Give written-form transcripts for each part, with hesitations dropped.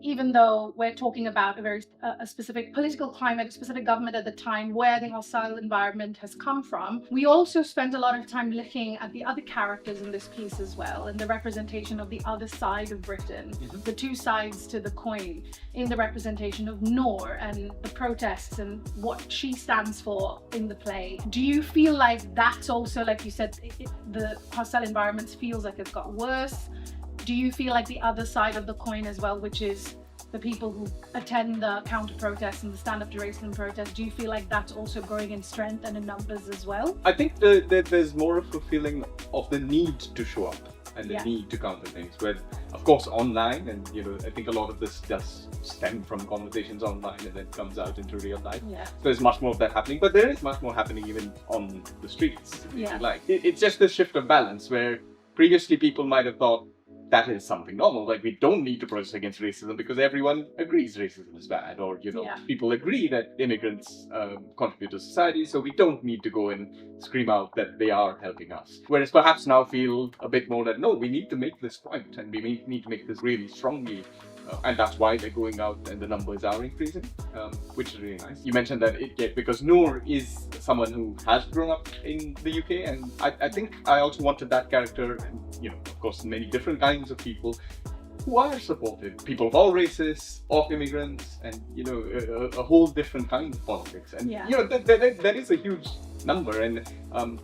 even though we're talking about a specific political climate, a specific government at the time, where the hostile environment has come from, we also spent a lot of time looking at the other characters in this piece as well, and the representation of the other side of Britain, the two sides to the coin, in the representation of Noor and the protests and what she stands for in the play. Do you feel like that's also, like you said, the hostile environment feels like it's got worse? Do you feel like the other side of the coin as well, which is the people who attend the counter-protests and the stand-up to racism protests, do you feel like that's also growing in strength and in numbers as well? I think there's more of a feeling of the need to show up and the need to counter things. Where, of course, online, and I think a lot of this does stem from conversations online and then comes out into real life. Yeah. So there's much more of that happening, but there is much more happening even on the streets, if you like. It's just a shift of balance where previously people might have thought that is something normal, like we don't need to protest against racism because everyone agrees racism is bad, or people agree that immigrants contribute to society, so we don't need to go and scream out that they are helping us. Whereas perhaps now feel a bit more that no, we need to make this point and we need to make this really strongly. And that's why they're going out and the numbers are increasing, which is really nice. You mentioned that because Noor is someone who has grown up in the UK, and I think I also wanted that character, and of course many different kinds of people who are supportive, people of all races, of immigrants, and a whole different kind of politics. And that is a huge number, and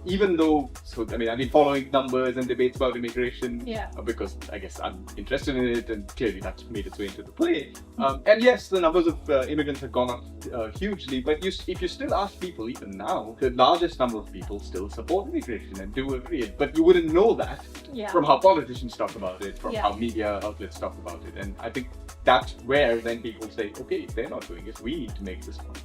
even though, I've been following numbers and debates about immigration because I guess I'm interested in it, and clearly that's made its way into the play. And yes, the numbers of immigrants have gone up hugely, but if you still ask people, even now, the largest number of people still support immigration and do agree. But you wouldn't know that from how politicians talk about it, from how media outlets talk about it. And I think that's where then people say, okay, if they're not doing it, we need to make this point.